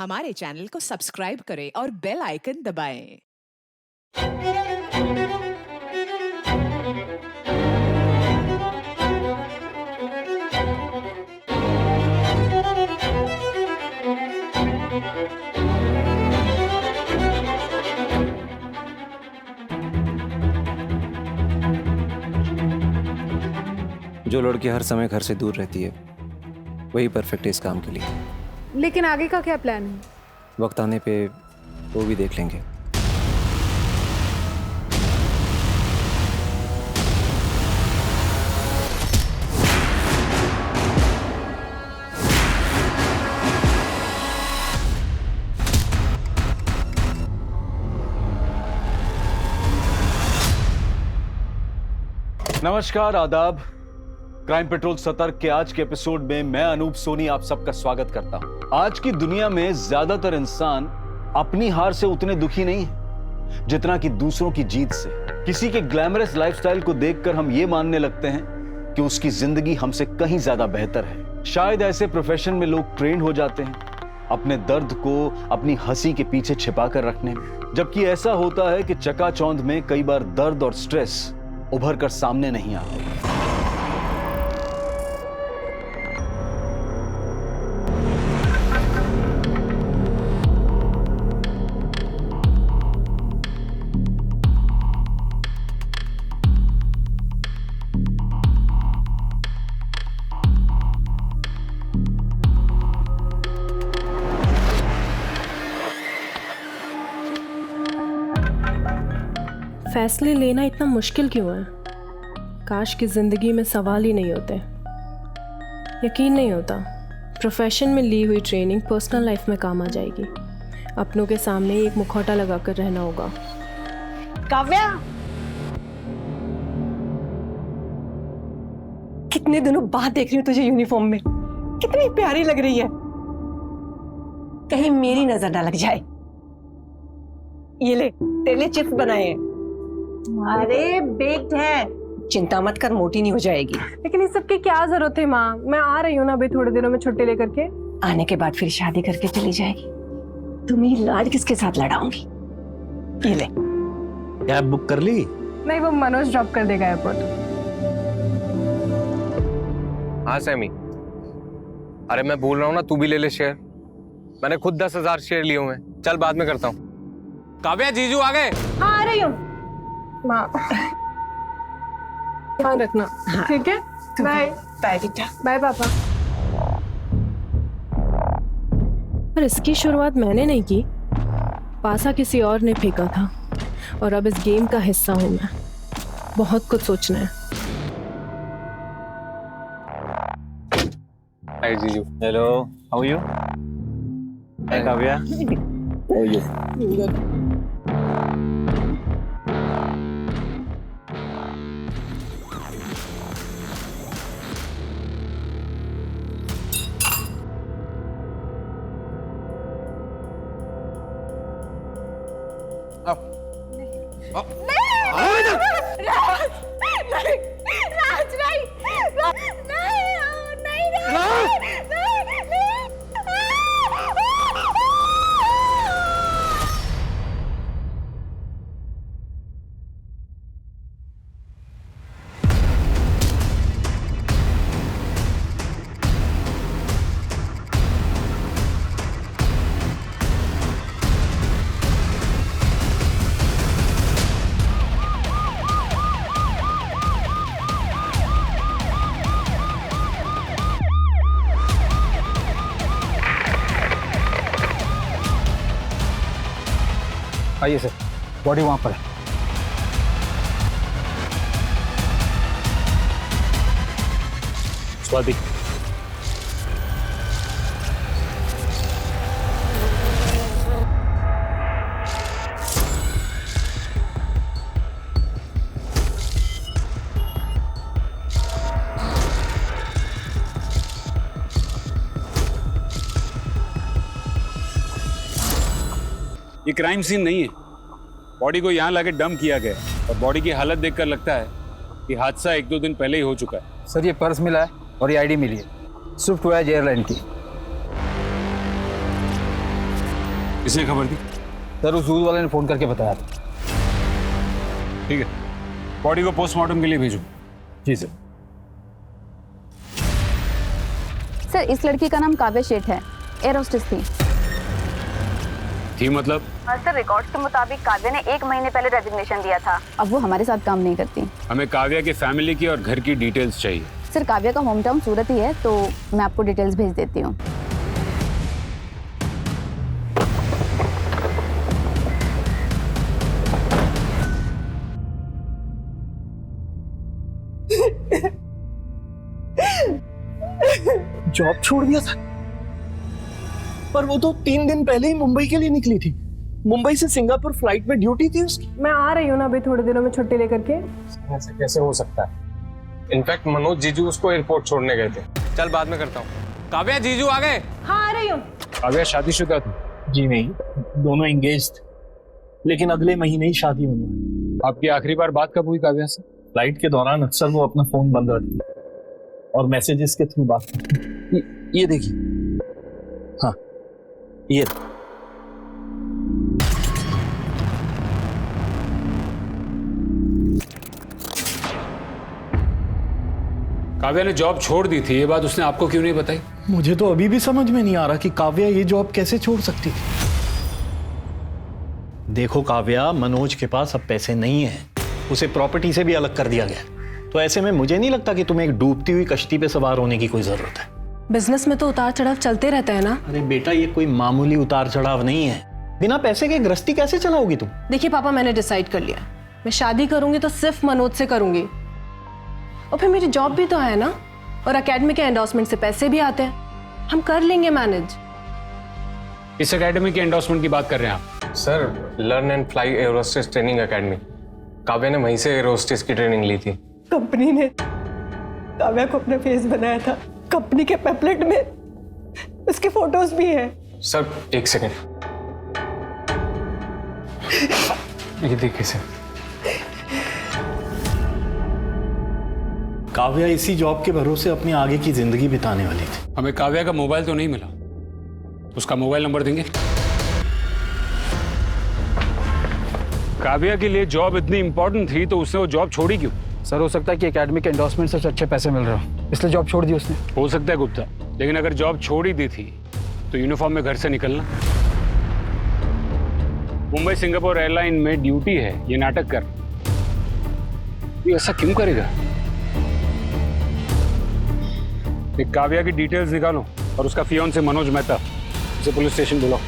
हमारे चैनल को सब्सक्राइब करें और बेल आइकन दबाएं। जो लड़की हर समय घर से दूर रहती है वही परफेक्ट है इस काम के लिए। लेकिन आगे का क्या प्लान है? वक्त आने पे वो भी देख लेंगे। नमस्कार, आदाब। क्राइम पेट्रोल सतर्क के आज के एपिसोड में मैं अनूप सोनी आप सबका स्वागत करता हूं। आज की दुनिया में ज्यादातर इंसान अपनी हार से उतने दुखी नहीं है जितना कि दूसरों की जीत से। किसी के ग्लैमरस लाइफस्टाइल को देखकर हम ये मानने लगते हैं कि उसकी जिंदगी हमसे कहीं ज्यादा बेहतर है। शायद ऐसे प्रोफेशन में लोग ट्रेंड हो जाते हैं अपने दर्द को अपनी हंसी के पीछे छिपा कर रखने में, जबकि ऐसा होता है कि चकाचौंध में कई बार दर्द और स्ट्रेस उभर कर सामने नहीं आते। फैसले लेना इतना मुश्किल क्यों है? काश की जिंदगी में सवाल ही नहीं होते। यकीन नहीं होता प्रोफेशन में ली हुई ट्रेनिंग पर्सनल लाइफ में काम आ जाएगी। अपनों के सामने एक मुखौटा लगाकर रहना होगा। काव्या, कितने दिनों बाद देख रही हूँ तुझे यूनिफॉर्म में। कितनी प्यारी लग रही है। कहीं मेरी नजर ना लग जाए। ये ले, तेरे लिए चिप्स बनाए हैं। अरे बेक्ड है, चिंता मत कर, मोटी नहीं हो जाएगी। लेकिन इस सब की क्या जरूरत है माँ? मैं आ रही हूँ ना अभी थोड़े दिनों में छुट्टी लेकर के। आने के बाद फिर शादी करके चली जाएगी। तुम्हें लाड किसके साथ लड़ाऊंगी। ये ले। कैब बुक कर ली? नहीं, वो मनोज ड्रॉप कर देगा एयरपोर्ट। हाँ सैमी, अरे मैं बोल रहा हूँ ना, तू भी ले ले शेयर। मैंने खुद 10,000 शेयर लिए हुए हैं। चल बाद में करता हूँ। काव्या, जीजू आ गए। हाँ आ रही हूँ माँ। ध्यान रखना। हाँ। ठीक है, बाय। बाय बेटा। बाय पापा। पर इसकी शुरुआत मैंने नहीं की, पासा किसी और ने फेंका था और अब इस गेम का हिस्सा हूं मैं। बहुत कुछ सोचना है। हाय जीजू। Hello, how you? Hi Kavya, how you? आइए सर, बॉडी वहाँ पर है। स्वाति, ये क्राइम सीन नहीं है। बॉडी को यहाँ लाके डंप किया गया और बॉडी की हालत देखकर लगता है कि हादसा 1-2 दिन पहले ही हो चुका है। सर ये पर्स मिला है और ये आईडी मिली है, स्विफ्ट वॉयज एयरलाइन की। किसने खबर दी? सर उस दूध वाले ने फोन करके बताया था। ठीक है, बॉडी को पोस्टमार्टम के लिए भेजो। जी सर। सर इस लड़की का नाम काव्या शेठ है, एयर होस्टेस थी। मतलब सर रिकॉर्ड्स के मुताबिक काव्या ने 1 महीने पहले रेजिग्नेशन दिया था। अब वो हमारे साथ काम नहीं करती। हमें काव्या के फैमिली की और घर की डिटेल्स चाहिए। सर काव्या का होम टाउन सूरत ही है, तो मैं आपको डिटेल्स भेज देती हूँ। जॉब छोड़ दिया था, पर वो तो 3 दिन पहले ही मुंबई के लिए निकली थी। मुंबई से सिंगापुर फ्लाइट में ड्यूटी थी उसकी। मैं आ रही हूँ ना अभी थोड़े दिनों में छुट्टी लेकर के। ऐसे कैसे हो सकता है? इनफैक्ट मनोज जीजू उसको एयरपोर्ट छोड़ने गए थे। चल बाद में करता हूँ। काव्या जीजू आ गए। हाँ आ रही हूँ। काव्या शादीशुदा थी? जी नहीं, दोनों एंगेज थे, लेकिन अगले महीने ही शादी होने वाली। आपकी आखिरी बार बात कब हुई काव्या से? फ्लाइट के दौरान अक्सर वो अपना फोन बंद रखती और मैसेजेस के थ्रू बात करती। ये देखिए, हाँ ये काव्या ने जॉब छोड़ दी थी, ये बात उसने आपको क्यों नहीं बताई? मुझे तो अभी भी समझ में नहीं आ रहा कि काव्या ये जॉब कैसे छोड़ सकती थी। देखो काव्या, मनोज के पास अब पैसे नहीं है, उसे प्रॉपर्टी से भी अलग कर दिया गया, तो ऐसे में मुझे नहीं लगता कि तुम्हें एक डूबती हुई कश्ती पे सवार होने की कोई जरूरत है। बिजनेस में तो उतार चढ़ाव चलते रहता है ना। अरे बेटा, ये कोई मामूली उतार चढ़ाव नहीं है। बिना पैसे के गृहस्थी कैसे चलाओगी तुम? देखिए पापा, मैंने डिसाइड कर लिया, मैं शादी करूंगी तो सिर्फ मनोज से करूंगी। और फिर मेरी जॉब भी तो है ना, और एकेडमी के एंडोर्समेंट से पैसे भी आते हैं, हम कर लेंगे मैनेज। इस एकेडमी के एंडोर्समेंट की बात कर रहे हैं आप? Sir learn and fly air hostess training academy. Kavya ने वहीं से एयर होस्टेस की ट्रेनिंग ली थी। कंपनी ने काव्या को अपना फेस बनाया था। कंपनी के पैम्पलेट में उसके फोटोज भी हैं। सर एक सेकेंड, ये देखिए सर। काव्या इसी जॉब के भरोसे अपनी आगे की जिंदगी बिताने वाली थी। हमें काव्या का मोबाइल तो नहीं मिला, उसका मोबाइल नंबर देंगे? काव्या के लिए जॉब इतनी इंपॉर्टेंट थी तो उसने वो जॉब छोड़ी क्यों? सर हो सकता है कि एकेडमी के एंडोर्समेंट से अच्छे पैसे मिल रहे हो, इसलिए जॉब छोड़ दी उसने। हो सकता है गुप्ता, लेकिन अगर जॉब छोड़ ही दी थी तो यूनिफॉर्म में घर से निकलना। मुंबई सिंगापुर एयरलाइन में ड्यूटी है, ये नाटक कर, ये ऐसा क्यों करेगा? एक काव्या की डिटेल्स निकालो और उसका फियोन्से मनोज मेहता, उसे पुलिस स्टेशन बुलाओ।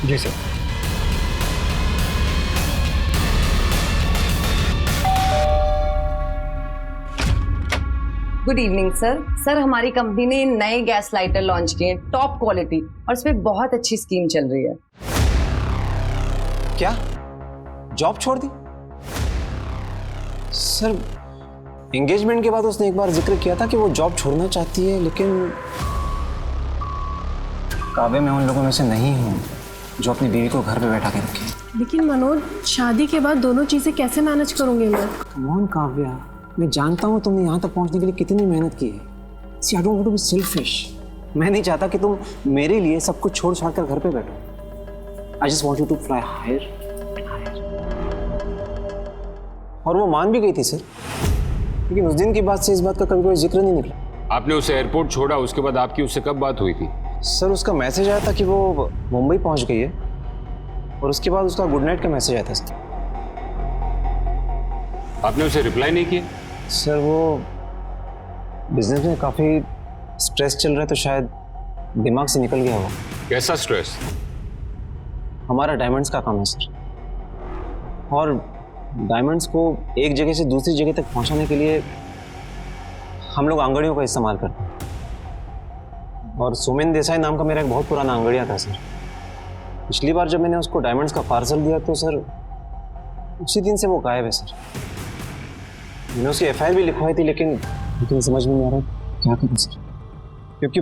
जी sir. Good evening sir. Sir हमारी कंपनी ने नए गैस लाइटर लॉन्च किए हैं, टॉप क्वालिटी, और इसमें बहुत अच्छी स्कीम चल रही है। क्या जॉब छोड़ दी? सर एंगेजमेंट के बाद उसने एक बार जिक्र किया था कि वो जॉब छोड़ना चाहती है, लेकिन काव्या मैं उन लोगों में से नहीं हूँ जो अपनी बीवी को घर पे बैठा के रखे। लेकिन मनोज, शादी के बाद दोनों चीजें कैसे मैनेज करूंगी मैं? कम ऑन काव्या, मैं जानता हूँ तुमने यहाँ तक पहुँचने के लिए कितनी मेहनत की है। See, I don't want to be selfish. मैं नहीं चाहता कि तुम मेरे लिए सब कुछ छोड़ छाड़ कर घर पे बैठो। I just want you to fly higher and higher. और वो मान भी गई थी सर, लेकिन उस दिन के बाद से इस बात का कभी कोई जिक्र नहीं निकला। आपने उसे एयरपोर्ट छोड़ा, उसके बाद आपकी उससे कब बात हुई थी? सर उसका मैसेज आया था कि वो मुंबई पहुंच गई है, और उसके बाद उसका गुड नाइट का मैसेज आया था सर। आपने उसे रिप्लाई नहीं किया? सर वो बिजनेस में काफ़ी स्ट्रेस चल रहा है, तो शायद दिमाग से निकल गया होगा। कैसा स्ट्रेस? हमारा डायमंड्स का काम है सर, और डायमंड्स को एक जगह से दूसरी जगह तक पहुंचाने के लिए हम लोग आंगड़ियों का इस्तेमाल करते हैं, और सोमेन देसाई नाम का मेरा एक बहुत पुराना आंगड़िया था सर। पिछली बार जब मैंने उसको डायमंड्स का पार्सल दिया तो सर उसी दिन से वो गायब है सर। मैंने उसकी FIR भी लिखवाई थी, लेकिन समझ में नहीं आ रहा क्या करूं सर, क्योंकि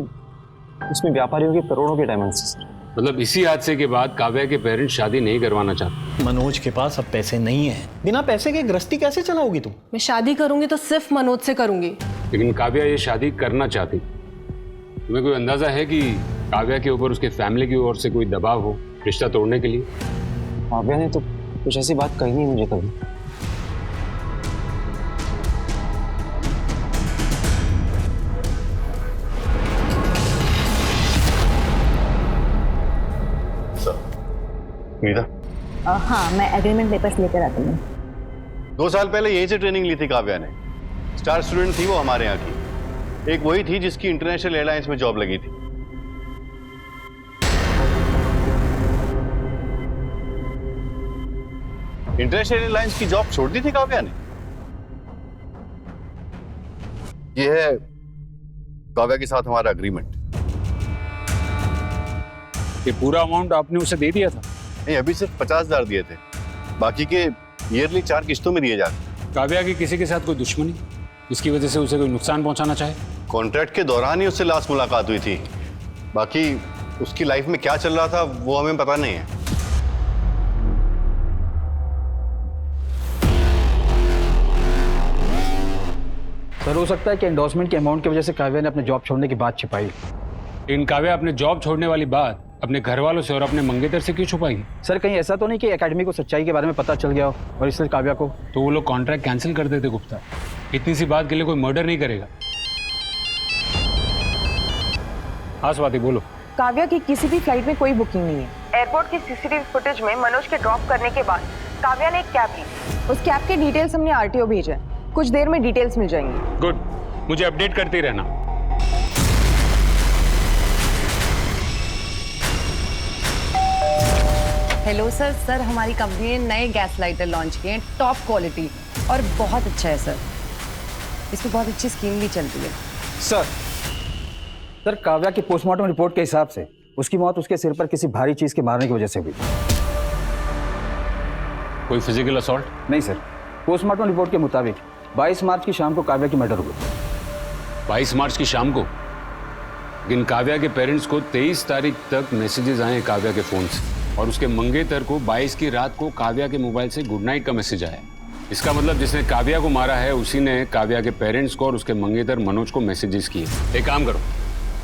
उसमें व्यापारियों के करोड़ों के डायमंड्स हैं सर। मतलब इसी हादसे के बाद काव्या के पेरेंट्स शादी नहीं करवाना चाहते? मनोज के पास अब पैसे नहीं है, बिना पैसे के गृहस्थी कैसे चलाओगी तुम? मैं शादी करूंगी तो सिर्फ मनोज से करूंगी। लेकिन काव्या ये शादी करना चाहती, तुम्हें कोई अंदाजा है कि काव्या के ऊपर उसके फैमिली की ओर से कोई दबाव हो रिश्ता तोड़ने के लिए? काव्या ने तो कुछ ऐसी बात कही नहीं मुझे कभी। हाँ, मैं एग्रीमेंट पेपर्स लेकर आती हूँ। 2 साल पहले यहीं से ट्रेनिंग ली थी काव्या ने। स्टार स्टूडेंट थी वो हमारे यहाँ की। एक वही थी जिसकी इंटरनेशनल एयरलाइंस में जॉब लगी थी। इंटरनेशनल एयरलाइंस की जॉब छोड़ दी थी काव्या ने। ये है काव्या के साथ हमारा एग्रीमेंट। ये पूरा अमाउंट आपने उसे दे दिया था? नहीं, अभी सिर्फ 50,000 दिए थे, बाकी के ईयरली 4 किस्तों में दिए जाते। काव्या की किसी के साथ कोई दुश्मनी जिसकी वजह से उसे कोई नुकसान पहुंचाना चाहे? कॉन्ट्रैक्ट के दौरान ही उससे लास्ट मुलाकात हुई थी, बाकी उसकी लाइफ में क्या चल रहा था वो हमें पता नहीं है। सर हो सकता है कि एंडोर्समेंट के अमाउंट की वजह से काव्या ने अपने जॉब छोड़ने की बात छिपाई। लेकिन काव्या अपने जॉब छोड़ने वाली बात अपने घर वालों से और अपने मंगेतर से क्यों छुपाई? सर कहीं ऐसा तो नहीं कि एकेडमी को सच्चाई के बारे में पता चल गया हो और इसलिए काव्या को? तो वो लोग कॉन्ट्रैक्ट कैंसिल कर देते गुप्ता। इतनी सी बात के लिए कोई मर्डर नहीं करेगा। हाँ स्वाति बोलो। काव्या की किसी भी फ्लाइट में कोई बुकिंग नहीं है। एयरपोर्ट की सीसीटीवी फुटेज में मनोज के ड्रॉप करने के बाद काव्या ने एक कैब ली। उस कैब के डिटेल्स हमने आरटीओ भेजा है, कुछ देर में डिटेल्स मिल जाएंगी। गुड, मुझे अपडेट करते रहना। Hello sir. सर हमारी कंपनी ने नए गैस लाइटर लॉन्च किए हैं, टॉप क्वालिटी और बहुत अच्छा है सर। इसमें बहुत अच्छी स्कीम भी चलती है। सर काव्या की पोस्टमार्टम रिपोर्ट के हिसाब से उसकी मौत उसके सिर पर किसी भारी चीज के मारने की वजह से हुई। कोई फिजिकल असॉल्ट? नहीं सर, पोस्टमार्टम रिपोर्ट के मुताबिक 22 मार्च की शाम को काव्या की मर्डर हुई। 22 मार्च की शाम को? लेकिन काव्या के पेरेंट्स को 23 तारीख तक मैसेजेस आए काव्या के फोन से, और उसके मंगेतर को 22 की रात को काव्या के मोबाइल से गुड नाइट का मैसेज आया। इसका मतलब जिसने काव्या को मारा है उसी ने काव्या के पेरेंट्स को और उसके मंगेतर मनोज को मैसेजेस किए। एक काम करो,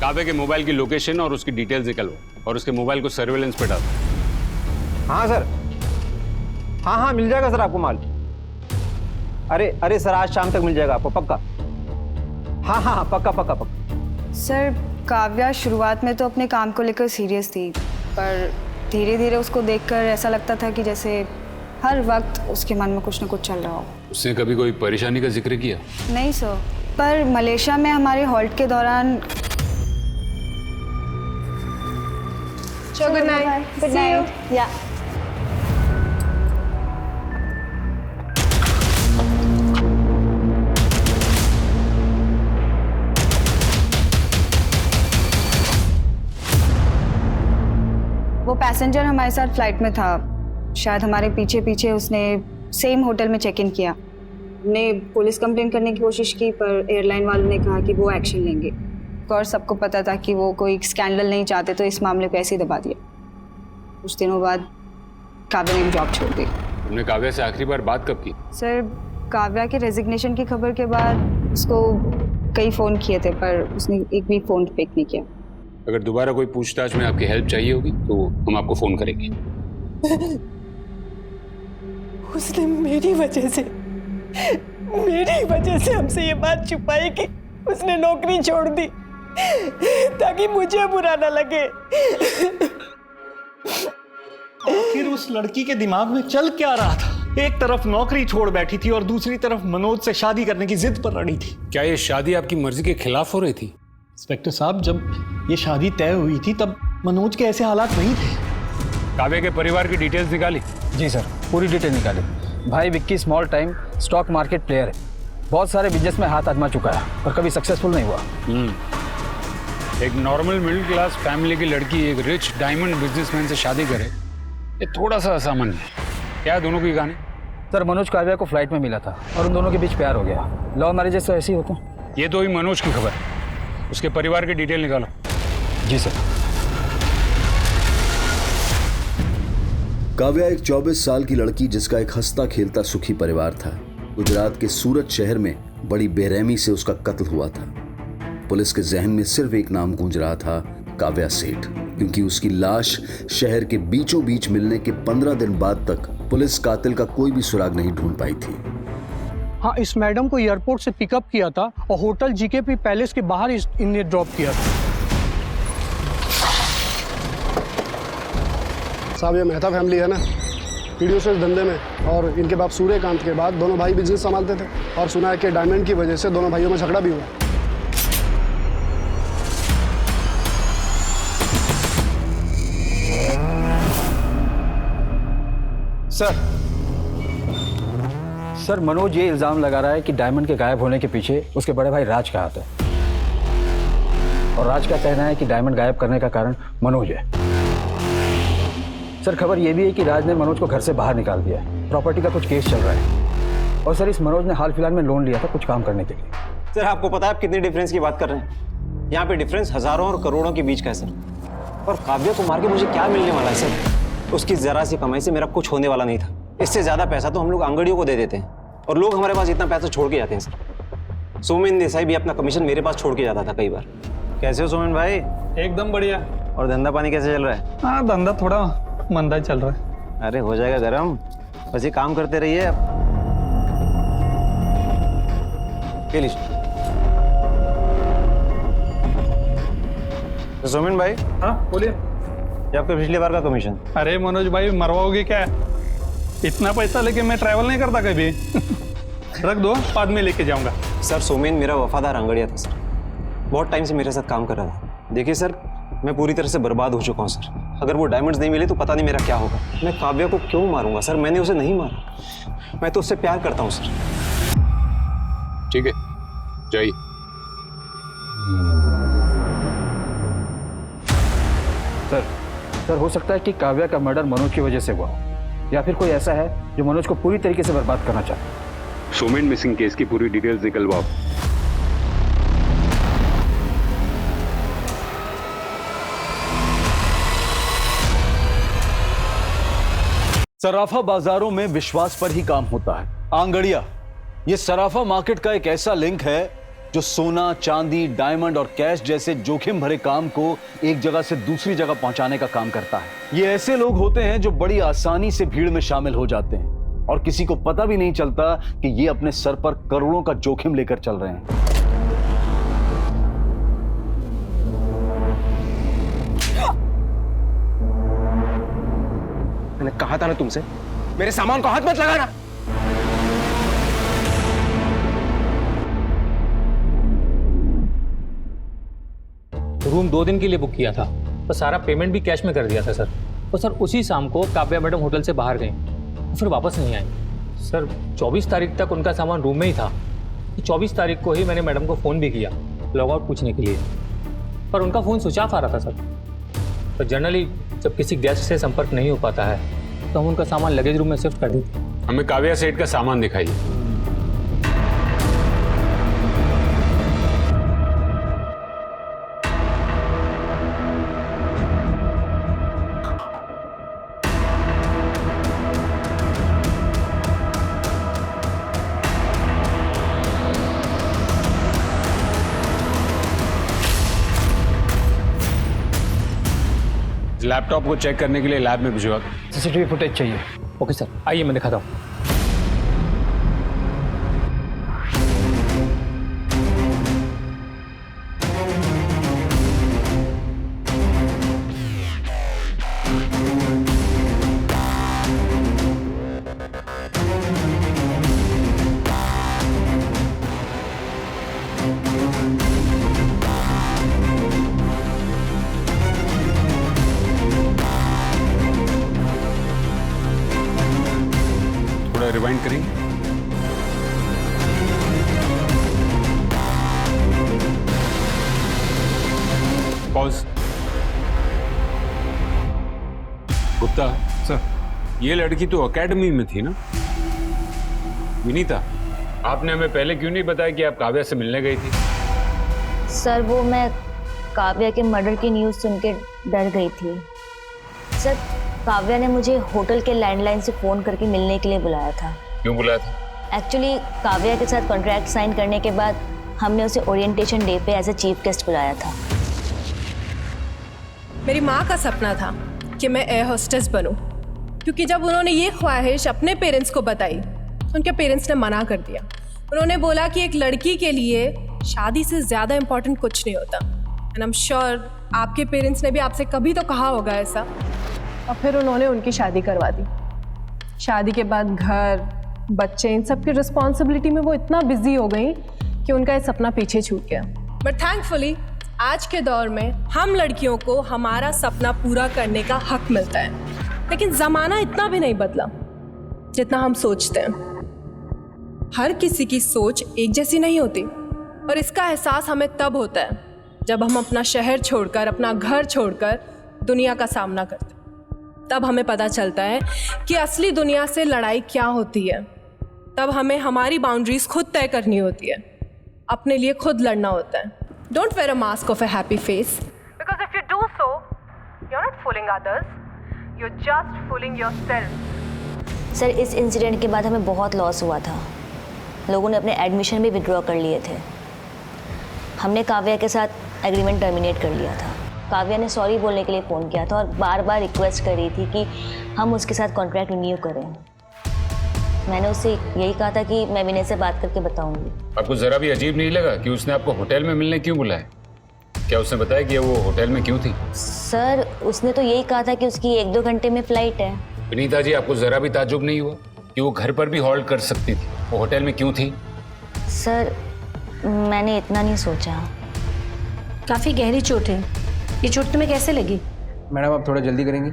काव्या के मोबाइल की लोकेशन और उसकी डिटेल्स निकलवाओ और उसके मोबाइल को सर्वेलेंस पे डालो। हाँ सर, हाँ मिल जाएगा सर आपको माल। अरे सर आज शाम तक मिल जाएगा आपको पक्का। हाँ पक्का। सर काव्या शुरुआत में तो अपने काम को लेकर सीरियस थी, पर धीरे धीरे उसको देखकर ऐसा लगता था कि जैसे हर वक्त उसके मन में कुछ न कुछ चल रहा हो। उसने कभी कोई परेशानी का जिक्र किया? नहीं सर, पर मलेशिया में हमारे हॉल्ट के दौरान। Good night. Good night. या वो पैसेंजर हमारे साथ फ्लाइट में था, शायद हमारे पीछे पीछे उसने सेम होटल में चेक इन किया। हमने पुलिस कंप्लेंट करने की कोशिश की, पर एयरलाइन वालों ने कहा कि वो एक्शन लेंगे। और सबको पता था कि वो कोई स्कैंडल नहीं चाहते, तो इस मामले को ऐसे ही दबा दिया। कुछ दिनों बाद काव्या ने जॉब छोड़ दी। तुमने काव्या से आखिरी बार बात कब की? सर काव्या के रेजिग्नेशन की खबर के बाद उसको कई फ़ोन किए थे, पर उसने एक भी फ़ोन पिक नहीं किया। अगर दोबारा कोई पूछताछ में आपकी हेल्प चाहिए होगी तो हम आपको फोन करेंगे। उसने मेरी वजह से हमसे ये बात छुपाई कि उसने नौकरी छोड़ दी ताकि मुझे बुरा ना लगे। आखिर उस लड़की के दिमाग में चल क्या रहा था? एक तरफ नौकरी छोड़ बैठी थी और दूसरी तरफ मनोज से शादी करने की जिद पर अड़ी थी। क्या ये शादी आपकी मर्जी के खिलाफ हो रही थी? इंस्पेक्टर साहब, जब ये शादी तय हुई थी तब मनोज के ऐसे हालात नहीं थे। काव्या के परिवार की डिटेल्स निकाली? जी सर, पूरी डिटेल निकाली। भाई Vicky small time stock market player है, बहुत सारे बिजनेस में हाथ आजमा चुका है पर कभी सक्सेसफुल नहीं हुआ। एक नॉर्मल मिडिल क्लास फैमिली की लड़की एक रिच डायमंड बिजनेसमैन से शादी करे, ये थोड़ा सा असामान्य है। क्या दोनों की कहानी? सर मनोज काव्या को फ्लाइट में मिला था और उन दोनों के बीच प्यार हो गया। लव मैरिजेस तो ऐसे ही होते हैं। ये तो ही मनोज की खबर है, उसके परिवार की डिटेल निकालो। जी सर। काव्या एक 24 साल की लड़की जिसका एक हंसता खेलता सुखी परिवार था। गुजरात के सूरत शहर में बड़ी बेरहमी से उसका कत्ल हुआ था। पुलिस के जहन में सिर्फ एक नाम गूंज रहा था, काव्या सेठ, क्योंकि उसकी लाश शहर के बीचों बीच मिलने के 15 दिन बाद तक पुलिस कातिल का कोई भी सुराग नहीं ढूंढ पाई थी। हाँ, इस मैडम को एयरपोर्ट से पिकअप किया था और होटल जीकेपी पैलेस के बाहर इन्हें ड्रॉप किया था। साहब, ये मेहता फैमिली है ना, वीडियो से इस धंधे में, और इनके बाप सूर्यकांत के बाद दोनों भाई बिजनेस संभालते थे, और सुना है कि डायमंड की वजह से दोनों भाइयों में झगड़ा भी हुआ। सर मनोज ये इल्जाम लगा रहा है कि डायमंड के गायब होने के पीछे उसके बड़े भाई राज का हाथ है, और राज का कहना है कि डायमंड गायब करने का कारण मनोज है। सर खबर ये भी है कि राज ने मनोज को घर से बाहर निकाल दिया है, प्रॉपर्टी का कुछ केस चल रहा है, और सर इस मनोज ने हाल फिलहाल में लोन लिया था कुछ काम करने के लिए। सर आपको पता है आप कितनी डिफरेंस की बात कर रहे हैं? यहाँ पे डिफरेंस हजारों और करोड़ों के बीच का है सर। और काव्या को मार के मुझे क्या मिलने वाला है सर? उसकी जरा सी कमाई से मेरा कुछ होने वाला नहीं था। इससे ज्यादा पैसा तो हम लोग आंगड़ियों को दे देते हैं, और लोग हमारे पास इतना पैसा छोड़ के जाते हैं सर। सोमेन देसाई भी अपना कमीशन मेरे पास छोड़ के जाता था कई बार। कैसे हो सोमेन भाई? एकदम बढ़िया। और धंधा पानी कैसे चल रहा है? हाँ, धंधा थोड़ा मंदा चल रहा है। अरे हो जाएगा गरम, बस ये काम करते रहिए। तो सोमेन भाई, हाँ बोलिए। ये आपका पिछली बार का कमीशन। अरे मनोज भाई, मरवाओगे क्या? इतना पैसा लेके मैं ट्रैवल नहीं करता कभी। रख दो, बाद में लेके जाऊंगा। सर सोमेन मेरा वफादार आंगड़िया था सर, बहुत टाइम से मेरे साथ काम कर रहा था। देखिए सर, मैं पूरी तरह से बर्बाद हो चुका हूँ सर। अगर वो डायमंड्स नहीं मिले तो पता नहीं मेरा क्या होगा। मैं काव्या को क्यों मारूंगा सर? मैंने उसे नहीं मारा, मैं तो उससे प्यार करता हूँ सर। ठीक है, जाइए। सर हो सकता है कि काव्या का मर्डर मनोज की वजह से हुआ हो, या फिर कोई ऐसा है जो मनोज को पूरी तरीके से बर्बाद करना चाहता है। सोमेन मिसिंग केस की पूरी डिटेल्स निकलवाओ। सराफा बाजारों में विश्वास पर ही काम होता है। आंगड़िया, ये सराफा मार्केट का एक ऐसा लिंक है जो सोना, चांदी, डायमंड और कैश जैसे जोखिम भरे काम को एक जगह से दूसरी जगह पहुंचाने का काम करता है। ये ऐसे लोग होते हैं जो बड़ी आसानी से भीड़ में शामिल हो जाते हैं और किसी को पता भी नहीं चलता कि ये अपने सर पर करोड़ों का जोखिम लेकर चल रहे हैं। मैंने कहा था ना तुमसे, मेरे सामान को हाथ मत लगाना। रूम 2 दिन के लिए बुक किया था, तो सारा पेमेंट भी कैश में कर दिया था सर। और सर उसी शाम को काव्या मैडम होटल से बाहर गई, फिर वापस नहीं आई सर। 24 तारीख तक उनका सामान रूम में ही था। 24 तारीख को ही मैंने मैडम को फ़ोन भी किया लॉग आउट पूछने के लिए, पर उनका फ़ोन स्विच ऑफ आ रहा था सर। तो जनरली जब किसी गेस्ट से संपर्क नहीं हो पाता है तो हम उनका सामान लगेज रूम में शिफ्ट कर देते हैं। हमें काव्या सेठ का सामान दिखाइए। लैपटॉप को चेक करने के लिए लैब में भिजवा। सीसीटीवी फुटेज चाहिए। ओके सर, आइए मैं दिखाता हूँ। रिवाइंड करेंगे। पॉज। गुप्ता सर, ये लड़की तो एकेडमी में थी ना? विनीता, आपने हमें पहले क्यों नहीं बताया कि आप काव्या से मिलने गई थी? सर वो मैं काव्या के मर्डर की न्यूज़ सुन के डर गई थी सर। काव्या ने मुझे होटल के लैंडलाइन से फ़ोन करके मिलने के लिए बुलाया था। क्यों बुलाया था? एक्चुअली काव्या के साथ कॉन्ट्रैक्ट साइन करने के बाद हमने उसे ओरिएंटेशन डे पे एज ए चीफ गेस्ट बुलाया था। मेरी माँ का सपना था कि मैं एयर होस्टेस बनूं, क्योंकि जब उन्होंने ये ख्वाहिश अपने पेरेंट्स को बताई, उनके पेरेंट्स ने मना कर दिया। उन्होंने बोला कि एक लड़की के लिए शादी से ज़्यादा इम्पोर्टेंट कुछ नहीं होता। एंड आई एम श्योर आपके पेरेंट्स ने भी आपसे कभी तो कहा होगा ऐसा। और फिर उन्होंने उनकी शादी करवा दी। शादी के बाद घर, बच्चे, इन सब की रिस्पॉन्सिबिलिटी में वो इतना बिजी हो गई कि उनका ये सपना पीछे छूट गया। बट थैंकफुली आज के दौर में हम लड़कियों को हमारा सपना पूरा करने का हक मिलता है। लेकिन ज़माना इतना भी नहीं बदला जितना हम सोचते हैं। हर किसी की सोच एक जैसी नहीं होती, और इसका एहसास हमें तब होता है जब हम अपना शहर छोड़कर, अपना घर छोड़कर दुनिया का सामना करते हैं। तब हमें पता चलता है कि असली दुनिया से लड़ाई क्या होती है। तब हमें हमारी बाउंड्रीज खुद तय करनी होती है, अपने लिए खुद लड़ना होता है। Don't wear a mask of a happy face, Because if you do so, you're not fooling others, you're just fooling yourself. Sir, इस इंसिडेंट के बाद हमें बहुत लॉस हुआ था। लोगों ने अपने एडमिशन भी विड्रॉ कर लिए थे। हमने काव्या के साथ एग्रीमेंट टर्मिनेट कर लिया था। काव्या ने सॉरी बोलने के लिए फ़ोन किया था और बार बार रिक्वेस्ट कर रही थी कि हम उसके साथ कॉन्ट्रैक्ट रिन्यू करें। मैंने उससे यही कहा था कि मैं विनय से बात करके बताऊंगी। आपको जरा भी अजीब नहीं लगा कि उसने आपको होटल में मिलने क्यों बुलाया? क्या उसने बताया कि वो होटल में क्यों थी? सर, उसने तो यही कहा था कि उसकी 1-2 घंटे में फ्लाइट है। विनीता जी, आपको जरा भी ताज्जुब नहीं हुआ कि वो घर पर भी हॉल्ट कर सकती थी? वो होटल में क्यों थी? सर, मैंने इतना नहीं सोचा। काफ़ी गहरी चोट है, ये चोट तुम्हें कैसे लगी? मैडम आप थोड़ा जल्दी करेंगे,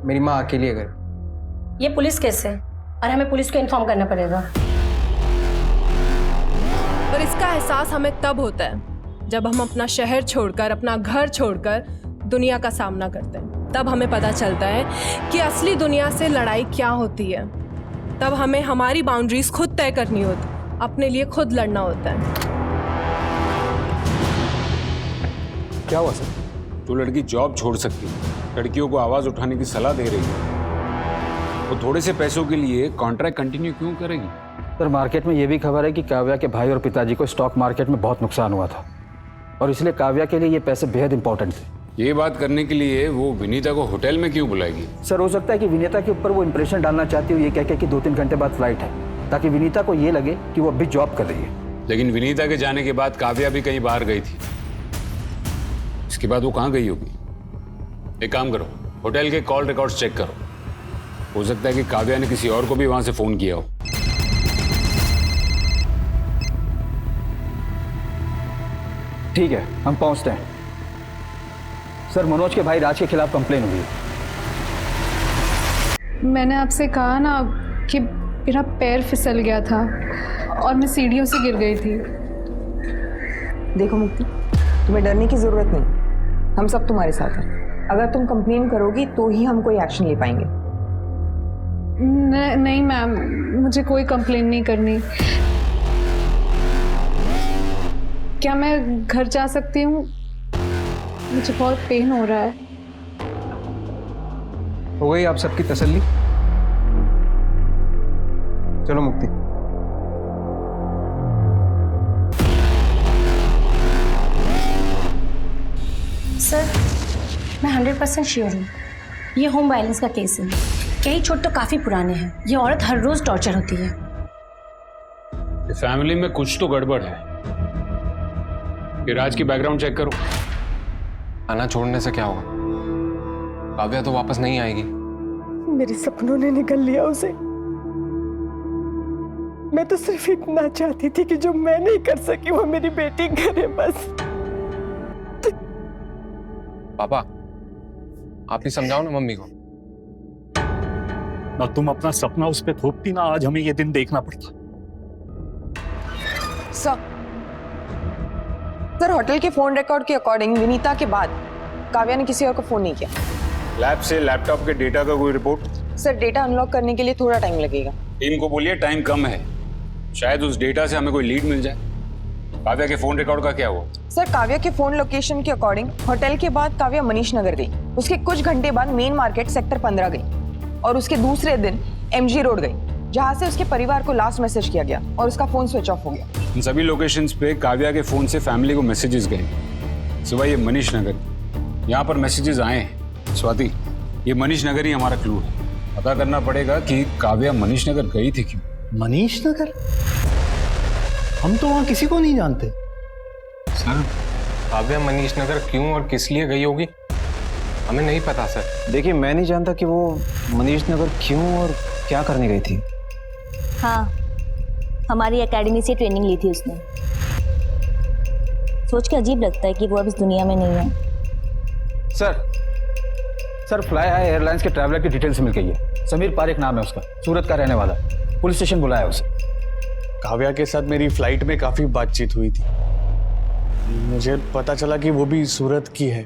मेरी माँ अकेली है घर। ये पुलिस केस है और हमें पुलिस को इन्फॉर्म करना पड़ेगा। और इसका एहसास हमें तब होता है जब हम अपना शहर छोड़कर, अपना घर छोड़कर दुनिया का सामना करते हैं। तब हमें पता चलता है कि असली दुनिया से लड़ाई क्या होती है। तब हमें हमारी बाउंड्रीज खुद तय करनी होती, अपने लिए खुद लड़ना होता है। क्या हुआ सर? जो लड़की जॉब छोड़ सकती है, लड़कियों को आवाज उठाने की सलाह दे रही है, वो थोड़े से पैसों के लिए कॉन्ट्रैक्ट कंटिन्यू क्यों करेगी? सर, मार्केट में ये भी खबर है कि काव्या के भाई और पिताजी को स्टॉक मार्केट में बहुत नुकसान हुआ था और इसलिए काव्या के लिए ये पैसे बेहद इंपॉर्टेंट थे। ये बात करने के लिए वो विनीता को होटल में क्यों बुलाएगी? सर, हो सकता है कि विनीता के ऊपर वो इंप्रेशन डालना चाहती हो ये कह के कि 2-3 घंटे बाद फ्लाइट है, ताकि विनीता को ये लगे कि वो अभी जॉब कर रही है। लेकिन विनीता के जाने के बाद काव्या भी कहीं बाहर गई थी। इसके बाद वो कहाँ गई होगी? एक काम करो, होटल के कॉल रिकॉर्ड्स चेक करो। हो सकता है कि काव्या ने किसी और को भी वहां से फोन किया हो। ठीक है, हम पहुंचते हैं। सर, मनोज के भाई राज के खिलाफ कंप्लेन हुई है। मैंने आपसे कहा ना कि मेरा पैर फिसल गया था और मैं सीढ़ियों से गिर गई थी। देखो मुक्ति, तुम्हें डरने की जरूरत नहीं, हम सब तुम्हारे साथ हैं। अगर तुम कंप्लेन करोगी तो ही हम कोई एक्शन ले पाएंगे। नहीं मैम, मुझे कोई कंप्लेन नहीं करनी। क्या मैं घर जा सकती हूँ? मुझे बहुत पेन हो रहा है। हो गई आप सबकी तसल्ली? चलो मुक्ति। सर, मैं 100% श्योर हूँ ये होम वायलेंस का केस है। कई चोट तो काफ़ी पुराने हैं। ये औरत हर रोज टॉर्चर होती है। फैमिली में कुछ तो गड़बड़ है। ये राज की बैकग्राउंड चेक करो। आना छोड़ने से क्या होगा? काव्या तो वापस नहीं आएगी। मेरे सपनों ने निकल लिया उसे। मैं तो सिर्फ इतना चाहती थी कि जो मैं नहीं कर सकी वो मेरी बेटी करे बस। पापा, आप ही समझाओ ना मम्मी को। ना तुम अपना सपना उस पे थोपती, ना आज हमें ये दिन देखना पड़ता। सर, होटल के फोन रिकॉर्ड के अकॉर्डिंग विनीता के बाद काव्या ने किसी और को फोन नहीं किया। लैब से लैपटॉप के डेटा का कोई रिपोर्ट? सर, डेटा अनलॉक करने के लिए थोड़ा टाइम लगेगा। टीम को बोलिए टाइम कम है, शायद उस डेटा से हमें कोई लीड मिल जाए। काव्या के फोन रिकॉर्ड का क्या हुआ? सर, काव्या के फोन लोकेशन के अकॉर्डिंग होटल के बाद काव्या मनीष नगर गई। उसके कुछ घंटे बाद मेन मार्केट सेक्टर 15 गई और उसके दूसरे दिन MG रोड गई, जहां से उसके परिवार को लास्ट मैसेज किया गया और उसका फोन स्विच ऑफ हो गया। इन सभी लोकेशंस पे काव्या के फोन से फैमिली को मैसेजेस गए, सिवाय ये मनीष नगर। यहाँ पर मैसेजेस आए हैं। स्वाति, ये मनीष नगर ही हमारा क्लू है। पता करना पड़ेगा कि काव्या मनीष नगर गई थी क्यों। मनीष नगर? हम तो वहां किसी को नहीं जानते। सर, काव्या मनीष नगर क्यों और किस लिए गई होगी हमें नहीं पता सर। देखिए, मैं नहीं जानता कि वो मनीष नगर क्यों और क्या करने गई थी। हाँ, हमारी एकेडमी से ट्रेनिंग ली थी उसने। सोच के अजीब लगता है कि वो अब इस दुनिया में नहीं है। सर फ्लाई हाई एयरलाइंस के ट्रैवलर की डिटेल्स मिल गई है। समीर पारेख नाम है उसका, सूरत का रहने वाला। पुलिस स्टेशन बुलाया उसे। काव्या के साथ मेरी फ्लाइट में काफ़ी बातचीत हुई थी। मुझे पता चला कि वो भी सूरत की है।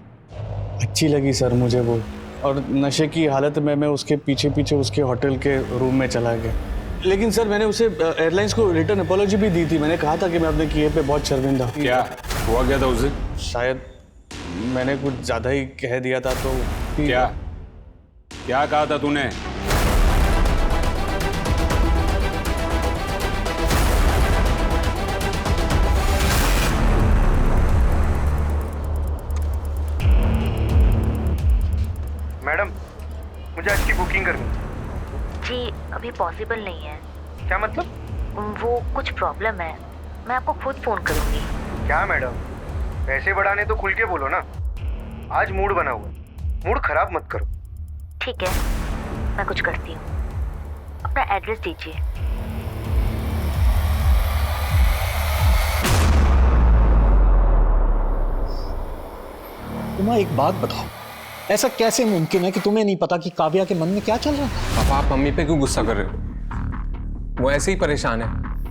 अच्छी लगी सर मुझे वो, और नशे की हालत में मैं उसके पीछे पीछे उसके होटल के रूम में चला गया। लेकिन सर, मैंने उसे एयरलाइंस को रिटर्न अपॉलॉजी भी दी थी। मैंने कहा था कि मैं अपने किए पे बहुत शर्मिंदा हूं। क्या हुआ क्या था उसे? शायद मैंने कुछ ज़्यादा ही कह दिया था तो। क्या कहा था तूने? मैडम, मुझे आज की बुकिंग करनी। जी अभी पॉसिबल नहीं है। क्या मतलब? वो कुछ प्रॉब्लम है, मैं आपको खुद फोन करूंगी। क्या मैडम, पैसे बढ़ाने तो खुल के बोलो ना। आज मूड बना हुआ, मूड खराब मत करो। ठीक है, मैं कुछ करती हूँ। अपना एड्रेस दीजिए। तुम एक बात बताओ, ऐसा कैसे मुमकिन है कि तुम्हें नहीं पता कि काव्या के मन में क्या चल रहा है? पापा, आप मम्मी पे क्यों गुस्सा कर रहे हो? वो ऐसे ही परेशान है।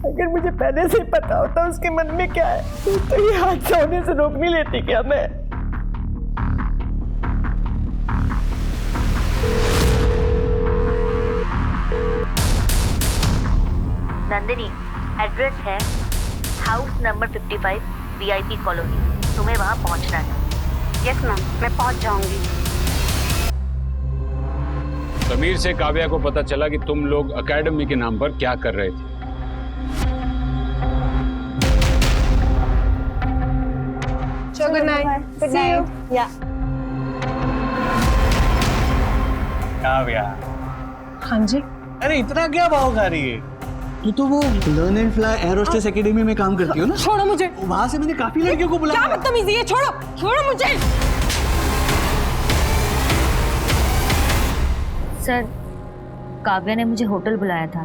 अगर मुझे पहले से ही पता होता उसके मन में क्या है तो ये हादसा होने से रोक नहीं लेती क्या मैं? नंदिनी, एड्रेस है हाउस नंबर 55 VIP कॉलोनी। तुम्हें वहां पहुंचना है। यस मैम, मैं पहुंच जाऊंगी। समीर से काव्या को पता चला कि तुम लोग एकेडमी के नाम पर क्या कर रहे थे। Good night. Good night. या काव्या। हाँ जी। अरे इतना क्या भाव खा रही है? तू तो वो लर्न एंड फ्लाई एरोस्टेस एकेडमी में काम करती हो ना? छोड़ो मुझे। वहां से मैंने काफी लड़कियों को बुलाया। क्या बदतमीजी है, छोड़ो छोड़ो मुझे। सर, काव्या ने मुझे होटल बुलाया था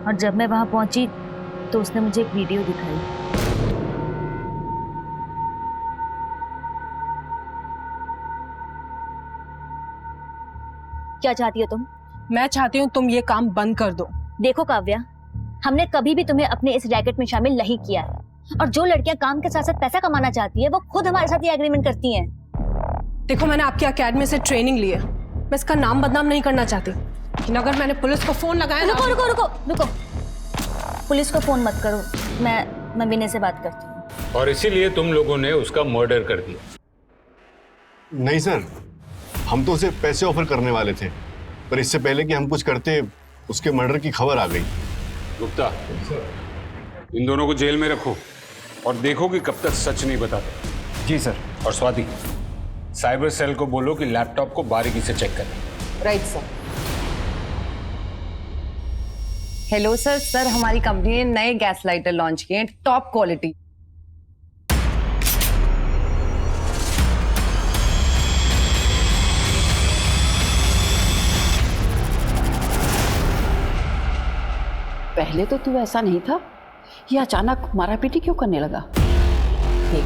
और जब मैं वहां पहुंची तो उसने मुझे एक वीडियो दिखाई। क्या चाहती हो तुम? मैं चाहती हूँ तुम ये काम बंद कर दो। देखो काव्या, हमने कभी भी तुम्हें अपने इस रैकेट में शामिल नहीं किया है, और जो लड़कियां काम के साथ साथ पैसा कमाना चाहती है वो खुद हमारे साथ ये एग्रीमेंट करती हैं। देखो, मैंने आपकी एकेडमी से ट्रेनिंग ली है, मैं इसका नाम बदनाम नहीं करना चाहती, लेकिन अगर मैंने पुलिस को फोन लगाया रुको रुको रुको रुको, पुलिस को फोन मत करो, मैं विनय से बात करती हूँ। और इसीलिए तुम लोगों ने उसका मर्डर कर दिया? नहीं सर, हम तो उसे पैसे ऑफर करने वाले थे, पर इससे पहले कि हम कुछ करते उसके मर्डर की खबर आ गई। गुप्ता, इन दोनों को जेल में रखो और देखो कि कब तक सच नहीं बताते। जी सर। और स्वाति, साइबर सेल को बोलो कि लैपटॉप को बारीकी से चेक करें। Right sir. हेलो सर, हमारी कंपनी ने नए गैस लाइटर लॉन्च किए हैं, टॉप क्वालिटी। पहले तो तू ऐसा नहीं था, ये अचानक मारा पीटी क्यों करने लगा? देख,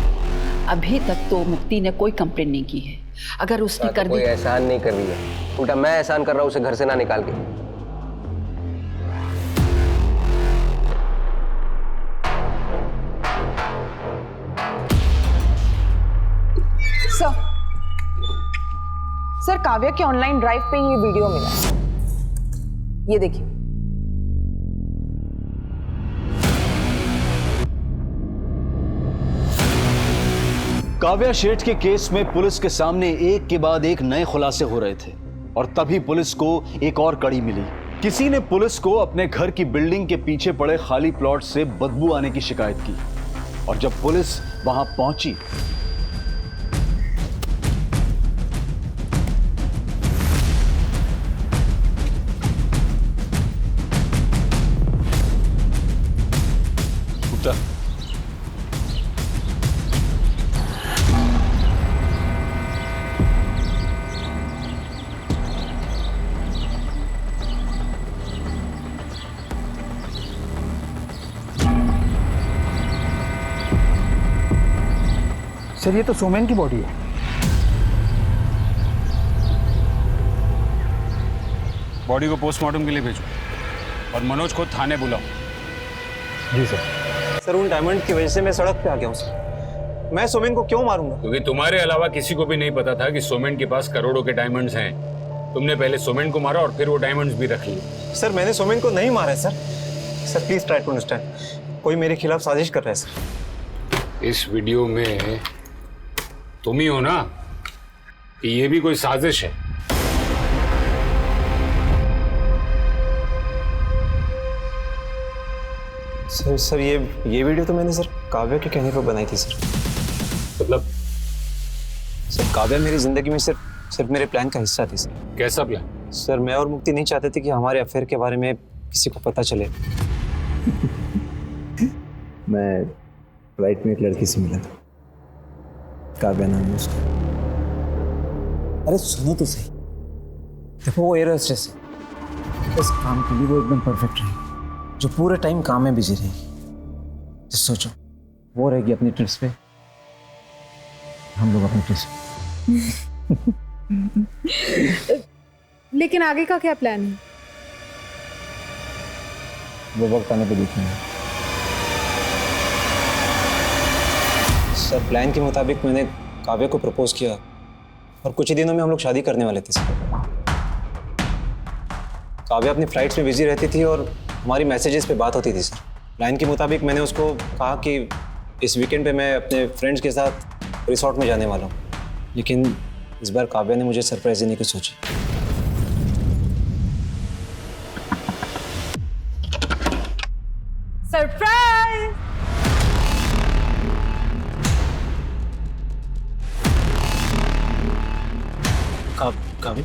अभी तक तो मुक्ति ने कोई कंप्लेन नहीं की है। अगर उसने कर दी, कोई एहसान नहीं कर रही है, उल्टा मैं एहसान कर रहा हूँ उसे घर से ना निकाल के। सर, काव्या के ऑनलाइन ड्राइव पे ये वीडियो मिला, ये देखिए। काव्या शेठ के केस में पुलिस के सामने एक के बाद एक नए खुलासे हो रहे थे, और तभी पुलिस को एक और कड़ी मिली। किसी ने पुलिस को अपने घर की बिल्डिंग के पीछे पड़े खाली प्लॉट से बदबू आने की शिकायत की, और जब पुलिस वहां पहुंची सर ये तो सोमेन की बॉडी है। बॉडी को पोस्टमार्टम के लिए भेजो और मनोज को थाने बुलाओ। जी सर। सर उन डायमंड की वजह से मैं सड़क पे आ गया हूँ सर। मैं सोमेन को क्यों मारूंगा? क्योंकि तुम्हारे अलावा किसी को भी नहीं पता था कि सोमेन के पास करोड़ों के डायमंड्स हैं। तुमने पहले सोमेन को मारा और फिर वो डायमंड्स भी रख लिए। सर मैंने सोमेन को नहीं मारा है sir. Sir please try to understand. कोई मेरे खिलाफ साजिश कर रहा है सर। इस वीडियो में तुम ही हो ना कि ये भी कोई साजिश है? सर ये वीडियो तो मैंने सर काव्या के कहने पर बनाई थी सर। मतलब? सर काव्या मेरी जिंदगी में सिर्फ मेरे प्लान का हिस्सा थी सर। कैसा प्लान? सर मैं और मुक्ति नहीं चाहते थे कि हमारे अफेयर के बारे में किसी को पता चले। मैं फ्लाइट में एक लड़की से मिला था, काव्या नाम है उसका। अरे सुनो तो सही, देखो वो एयर होस्टेस है। इस काम के लिए वो एकदम परफेक्ट रहेगी, जो पूरे टाइम काम में बिजी रहेगी। तो सोचो वो रहेगी अपनी ट्रिप्स पे, हम लोग अपनी ट्रिप्स पे। लेकिन आगे का क्या प्लान है? वो वक्त आने पे देखेंगे। सर प्लान के मुताबिक मैंने काव्या को प्रपोज किया और कुछ ही दिनों में हम लोग शादी करने वाले थे सर। काव्या अपनी फ्लाइट्स में बिजी रहती थी और हमारी मैसेजेस पे बात होती थी सर। प्लान के मुताबिक मैंने उसको कहा कि इस वीकेंड पे मैं अपने फ्रेंड्स के साथ रिसोर्ट में जाने वाला हूँ, लेकिन इस बार काव्या ने मुझे सरप्राइज देने की सोची। सरप्राइज! काव्या?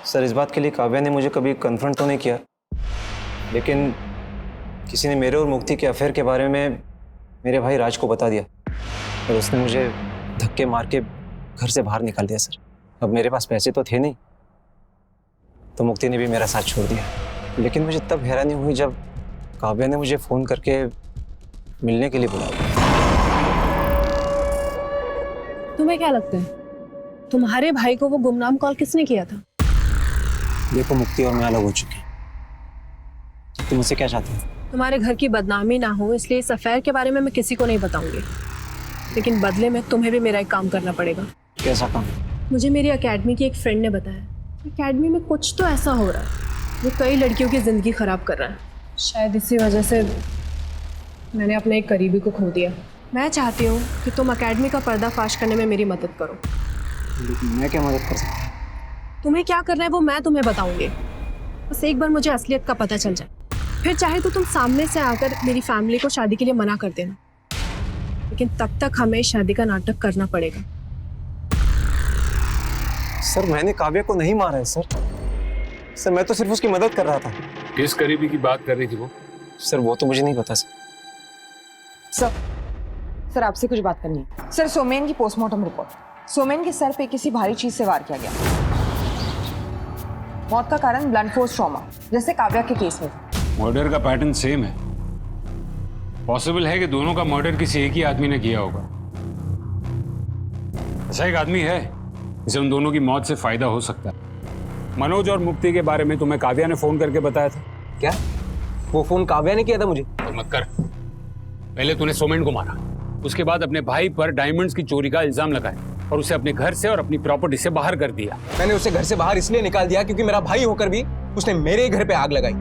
सर इस बात के लिए काव्या ने मुझे कभी कन्फ्रंट तो नहीं किया, लेकिन किसी ने मेरे और मुक्ति के अफेयर के बारे में मेरे भाई राज को बता दिया और उसने मुझे धक्के मार के घर से बाहर निकाल दिया सर। अब मेरे पास पैसे तो थे नहीं, तो मुक्ति ने भी मेरा साथ छोड़ दिया। लेकिन मुझे तब हैरानी हुई जब काव्या ने मुझे फ़ोन करके मिलने के लिए बुलाया। तुम्हें क्या लगता है तुम्हारे भाई को वो गुमनाम कॉल किसने किया था? देखो मुक्ति और मैं अलग हो चुके हैं। तुम मुझसे क्या चाहते हो? तुम्हारे घर की बदनामी ना हो इसलिए इस अफेयर के बारे में मैं किसी को नहीं बताऊंगी, लेकिन बदले में तुम्हें भी मेरा एक काम करना पड़ेगा। कैसा काम? मुझे मेरी एकेडमी की एक फ्रेंड ने बताया एकेडमी में कुछ तो ऐसा हो रहा है जो कई लड़कियों की ज़िंदगी ख़राब कर रहा है। शायद इसी वजह से मैंने अपने एक करीबी को खो दिया। मैं चाहती हूँ कि तुम एकेडमी का पर्दाफाश करने में मेरी मदद करो। मैं क्या मदद कर सकता हूँ? तुम्हें क्या करना है वो मैं तुम्हें बताऊंगी, बस एक बार मुझे असलियत का पता चल जाए, फिर चाहे तो तुम सामने से आकर मेरी फैमिली को शादी के लिए मना कर देना, लेकिन तब तक हमें शादी का नाटक करना पड़ेगा। सर मैंने काव्या को नहीं मारा है सर। सर मैं तो सिर्फ उसकी मदद कर रहा था। किस करीबी की बात कर रही थी वो? सर वो तो मुझे नहीं पता सर। सर आपसे कुछ बात करनी है। सर सोमेन की पोस्टमार्टम रिपोर्ट। सोमेन के सर पे किसी भारी चीज से वार किया गया। मौत का कारण ब्लंट फोर्स ट्रॉमा, जैसे काव्या के केस में। मर्डर का पैटर्न सेम है। पॉसिबल है कि दोनों का मर्डर किसी एक ही आदमी ने किया होगा। ऐसा एक आदमी है जिसे उन दोनों की मौत से फायदा हो सकता है। मनोज और मुक्ति के बारे में तुम्हें काव्या ने फोन करके बताया था क्या? वो फोन काव्या ने किया था मुझे? तो मत कर। पहले तूने सोमेन को मारा, उसके बाद अपने भाई पर डायमंड्स की चोरी का इल्जाम लगाया और उसे अपने घर से और अपनी प्रॉपर्टी से बाहर कर दिया। मैंने उसे घर से बाहर इसलिए निकाल दिया क्योंकि मेरा भाई होकर भी उसने मेरे ही घर पे आग लगाई।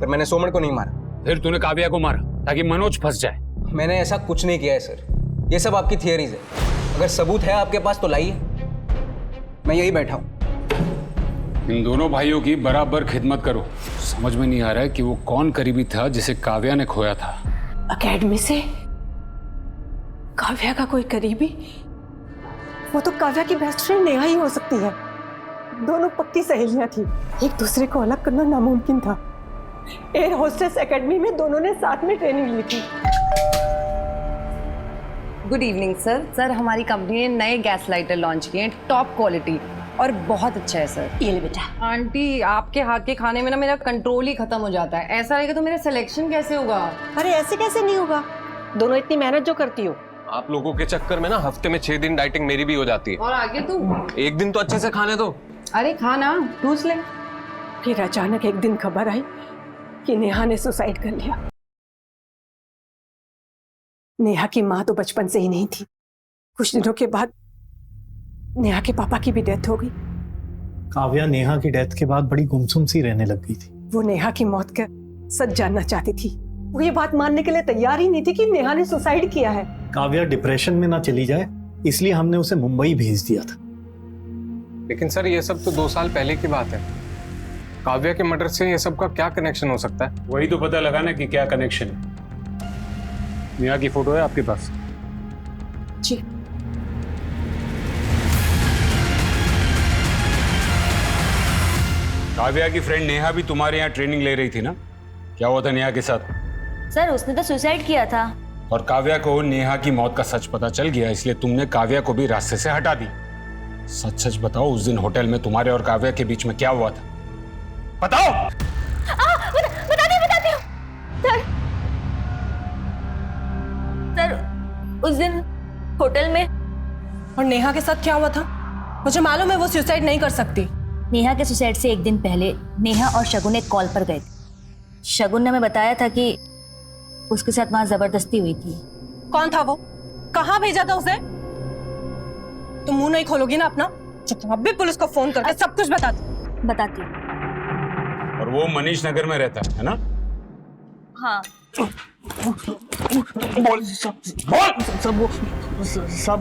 पर मैंने सोमन को नहीं मारा। फिर तूने काव्या को मारा ताकि मनोज फंस जाए। मैंने ऐसा कुछ नहीं किया है सर, ये सब आपकी थियरीज है। अगर सबूत है आपके पास तो लाइए, मैं यही बैठा हूं। इन दोनों भाइयों की बराबर खिदमत करो। समझ में नहीं आ रहा है कि वो कौन करीबी था जिसे काव्या ने खोया था। एकेडमी से काव्या का कोई करीबी? वो तो काव्या की बेस्ट फ्रेंड नेहा ही हो सकती है। दोनों पक्की सहेलियां थी, एक दूसरे को अलग करना नामुमकिन था। एयर होस्टेस एकेडमी में दोनों ने साथ में ट्रेनिंग ली थी। Good evening sir. सर हमारी कंपनी ने नए गैस लाइटर लॉन्च किए हैं, टॉप क्वालिटी। और बहुत अच्छा है सर। ये ले बेटा। आंटी आपके हाथ के खाने में ना मेरा कंट्रोल ही खत्म हो जाता है। ऐसा रहेगा तो मेरा सिलेक्शन कैसे होगा? अरे ऐसे कैसे नहीं होगा, दोनों इतनी मेहनत जो करती हो। आप लोगों के चक्कर में ना हफ्ते में 6 दिन डाइटिंग मेरी भी हो जाती है। और आगे तू एक दिन तो अच्छे से खाने दो। अरे खाना ठूस ले। फिर अचानक एक दिन खबर आई कि नेहा ने सुसाइड कर लिया। नेहा की माँ तो बचपन से ही नहीं थी। कुछ दिनों के बाद नेहा के पापा की भी डेथ हो गई। काव्या नेहा की डेथ के बाद बड़ी गुमसुम सी रहने लग गई थी। वो नेहा की मौत का सच जानना चाहती थी। वो ये बात मानने के लिए तैयार ही नहीं थी कि नेहा ने सुसाइड किया है। काव्या डिप्रेशन में ना चली जाए इसलिए हमने उसे मुंबई भेज दिया था। लेकिन सर ये सब तो 2 साल पहले की बात है। काव्या के मर्डर से ये सब का क्या कनेक्शन हो सकता है? वही तो पता लगाना कि क्या कनेक्शन है। नेहा की फोटो है आपके पास? जी। काव्या की फ्रेंड नेहा भी तुम्हारे यहाँ ट्रेनिंग ले रही थी ना? क्या हुआ था नेहा के साथ? सर उसने तो सुसाइड किया था। और काव्या को नेहा की मौत का सच पता चल गया, इसलिए तुमने काव्या को भी रास्ते से हटा दी। सच सच बताओ, उस दिन होटल में तुम्हारे और काव्या के बीच में क्या हुआ था? बताओ। बताती हूँ सर, उस दिन होटल में। और नेहा के साथ क्या हुआ था? मुझे मालूम है वो सुसाइड नहीं कर सकती। नेहा के सुसाइड से एक दिन पहले नेहा और शगुन एक कॉल पर गए थे। शगुन ने हमें बताया था कि उसके साथ वहां जबरदस्ती हुई थी। कौन था वो? कहाँ भेजा था उसे? तुम मुंह नहीं खोलोगी ना अपना? अब भी पुलिस को फोन करके सब कुछ बताती। और वो मनीष नगर में रहता है ना? हाँ। बोल सब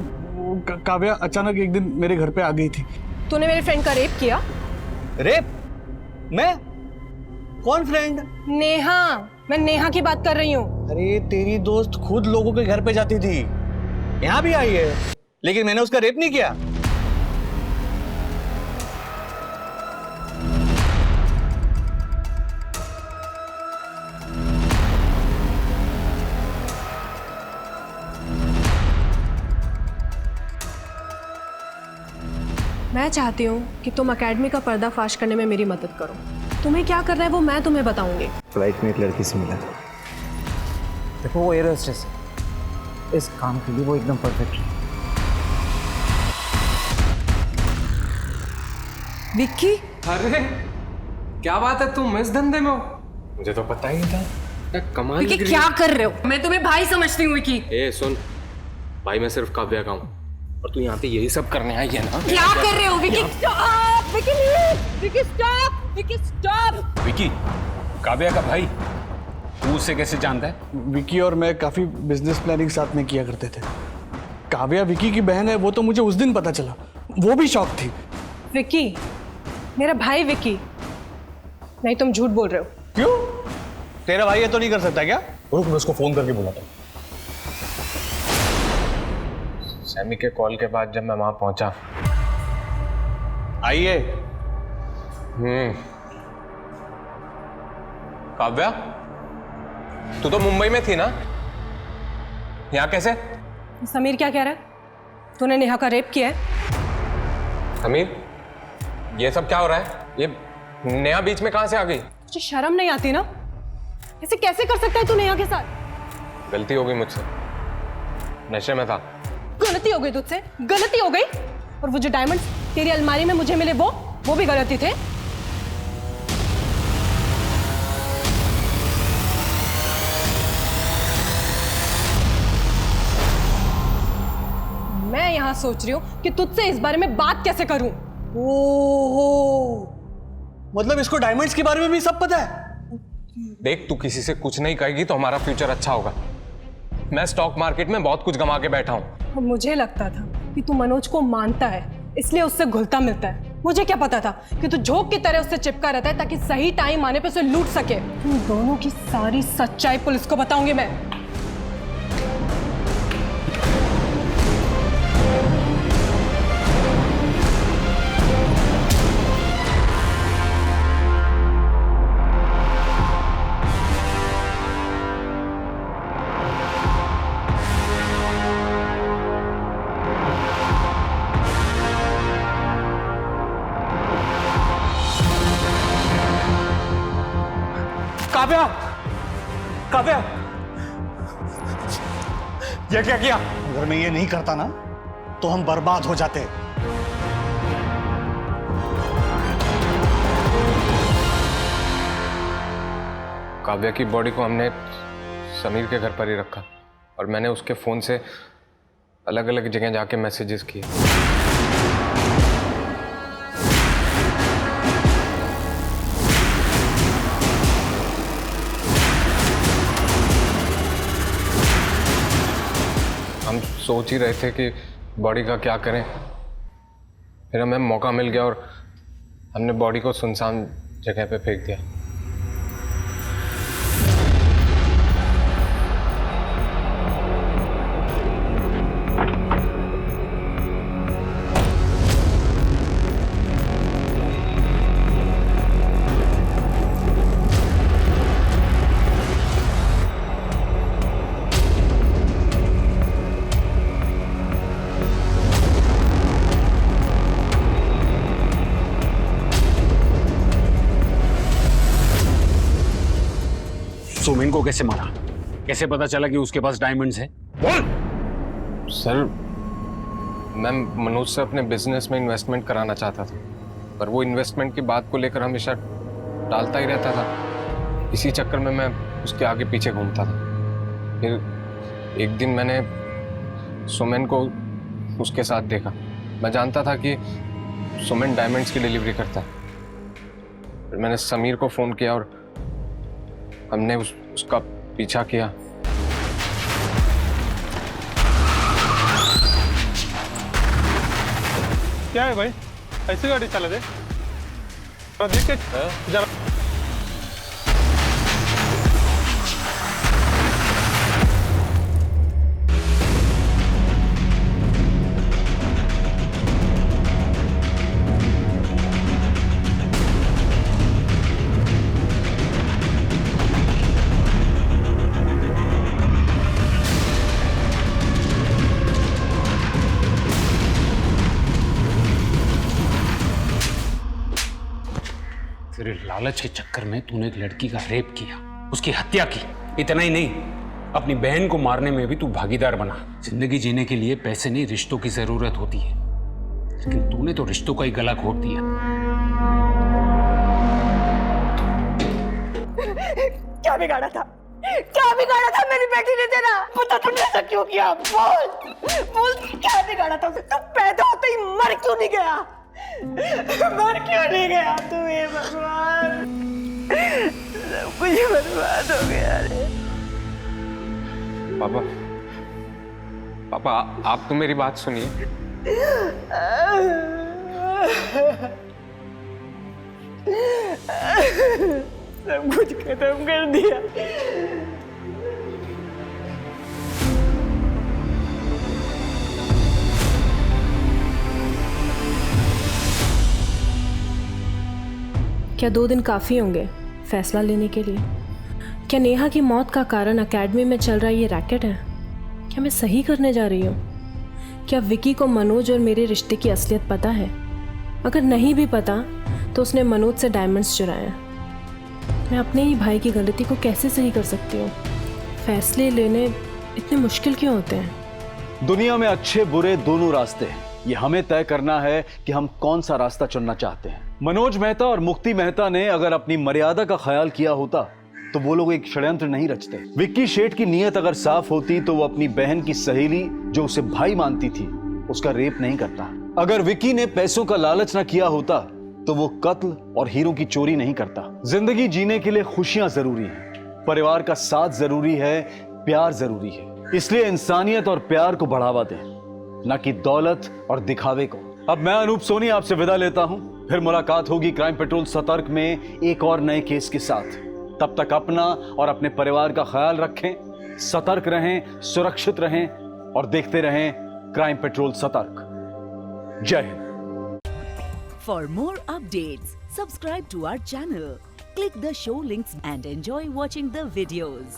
काव्या अचानक एक दिन मेरे घर पे आ गई थी। तूने मेरे फ्रेंड का रेप किया? रेप? मैं? कौन फ्रेंड? नेहा। मैं नेहा की बात कर रही हूँ। अरे तेरी दोस्त खुद लोगों के घर पे जाती थी, यहाँ भी आई है, लेकिन मैंने उसका रेप नहीं किया। मैं चाहती हूँ कि तुम एकेडमी का पर्दाफाश करने में मेरी मदद करो। तुम्हें क्या करना है वो मैं तुम्हें बताऊंगी। फ्लाइट में एक लड़की से मिला था। देखो वो एयर होस्टेस है, इस काम के लिए वो एकदम परफेक्ट है। विक्की? अरे क्या बात है, तुम इस धंधे में हो? मुझे तो पता ही नहीं था। कमाल। विक्की क्या कर रहे हो? मैं तुम्हें भाई समझती हूँ विक्की। ए सुन, भाई मैं सिर्फ काव्या का हूँ और तू यहाँ पे यही सब करने आई है ना? क्या कर रहे हो Vicky? Stop Vicky, Vicky stop, Vicky stop. Vicky Kavya का भाई, तू उसे कैसे जानता है? विकी और मैं काफी बिजनेस प्लानिंग साथ में किया करते थे। काव्या विकी की बहन है, वो तो मुझे उस दिन पता चला, वो भी शॉक थी। विक्की मेरा भाई विक्की। नहीं तुम झूठ बोल रहे हो। क्यों? तेरा भाई ये तो नहीं कर सकता क्या? रुक, मैं उसको फोन करके बुलाता हूँ। सैमी के कॉल के बाद जब मैं वहां पहुंचा। आइए। काव्या तू तो मुंबई में थी ना, यहाँ कैसे? समीर क्या कह रहा है? तूने नेहा का रेप किया है? समीर ये सब क्या हो रहा है? ये नेहा बीच में कहां से आ गई? तुझे शर्म नहीं आती ना? ऐसे कैसे कर सकता है तू नेहा के साथ? गलती हो गई मुझसे, नशे में था। गलती हो गई तुझसे? गलती हो गई? और वो जो डायमंड्स तेरी अलमारी में मुझे मिले वो भी गलती थे? मैं यहां सोच रही हूं कि तुझसे इस बारे में बात कैसे करूं। ओहो, मतलब इसको डायमंड्स के बारे में भी सब पता है? देख तू किसी से कुछ नहीं कहेगी तो हमारा फ्यूचर अच्छा होगा। मैं स्टॉक मार्केट में बहुत कुछ गंवा के बैठा हूं। मुझे लगता था कि तू मनोज को मानता है, इसलिए उससे घुलता मिलता है। मुझे क्या पता था कि तू झोंक की तरह उससे चिपका रहता है ताकि सही टाइम आने पे उसे लूट सके। तुम दोनों की सारी सच्चाई पुलिस को बताऊंगी मैं। काव्या, ये क्या किया? अगर मैं ये नहीं करता ना तो हम बर्बाद हो जाते। काव्या की बॉडी को हमने समीर के घर पर ही रखा और मैंने उसके फोन से अलग अलग जगह जाके मैसेजेस किए। हम सोच ही रहे थे कि बॉडी का क्या करें, फिर हमें मौका मिल गया और हमने बॉडी को सुनसान जगह पे फेंक दिया। सुमिन को कैसे मारा? कैसे पता चला कि उसके पास डायमंड्स है? बोल। सर, मैं मनोज से अपने बिजनेस में इन्वेस्टमेंट कराना चाहता था, पर वो इन्वेस्टमेंट की बात को लेकर हमेशा टालता ही रहता था। इसी चक्कर में मैं उसके आगे पीछे घूमता था। फिर एक दिन मैंने सुमिन को उसके साथ देखा। मैं जानता था कि सुमिन डायमंड्स की डिलीवरी करता है। फिर मैंने समीर को फ़ोन किया और हमने उसका पीछा किया। क्या है भाई, ऐसी गाड़ी चला दे? देख के जरा। तेरे लालच के चक्कर में तूने एक लड़की का रेप किया, उसकी हत्या की। इतना ही नहीं, अपनी बहन को मारने में भी तू भागीदार बना। जिंदगी जीने के लिए पैसे नहीं, रिश्तों की जरूरत होती है, लेकिन तूने तो रिश्तों का ही गला घोट दिया। क्या बिगाड़ा था? क्या बिगाड़ा था मेरी बेटी ने तेरा? पता तुमने ऐसा क्यों किया? बोल बोल, क्या बिगाड़ा था? तू पैदा होते ही मर क्यों नहीं गया? मर क्यों नहीं गया तू? ये भगवान, सब कुछ बर्बाद हो गया रे। पापा, पापा, आप तो मेरी बात सुनिए। सब कुछ खत्म कर दिया। क्या 2 दिन काफ़ी होंगे फैसला लेने के लिए? क्या नेहा की मौत का कारण एकेडमी में चल रहा ये रैकेट है? क्या मैं सही करने जा रही हूँ? क्या विकी को मनोज और मेरे रिश्ते की असलियत पता है? अगर नहीं भी पता तो उसने मनोज से डायमंड्स चुराए हैं। मैं अपने ही भाई की गलती को कैसे सही कर सकती हूँ? फैसले लेने इतने मुश्किल क्यों होते हैं? दुनिया में अच्छे बुरे दोनों रास्ते हैं। ये हमें तय करना है कि हम कौन सा रास्ता चुनना चाहते हैं। मनोज मेहता और मुक्ति मेहता ने अगर अपनी मर्यादा का ख्याल किया होता तो वो लोग एक षड्यंत्र नहीं रचते। विक्की शेठ की नीयत अगर साफ होती तो वो अपनी बहन की सहेली जो उसे भाई मानती थी उसका रेप नहीं करता। अगर विक्की ने पैसों का लालच ना किया होता तो वो कत्ल और हीरों की चोरी नहीं करता। जिंदगी जीने के लिए खुशियां जरूरी हैं, परिवार का साथ जरूरी है, प्यार जरूरी है। इसलिए इंसानियत और प्यार को बढ़ावा दें, न कि दौलत और दिखावे को। अब मैं अनूप सोनी आपसे विदा लेता हूं। फिर मुलाकात होगी क्राइम पेट्रोल सतर्क में एक और नए केस के साथ। तब तक अपना और अपने परिवार का ख्याल रखें, सतर्क रहें, सुरक्षित रहें और देखते रहें क्राइम पेट्रोल सतर्क। जय Hind. For more updates, subscribe to our channel, click the show links and enjoy watching the videos.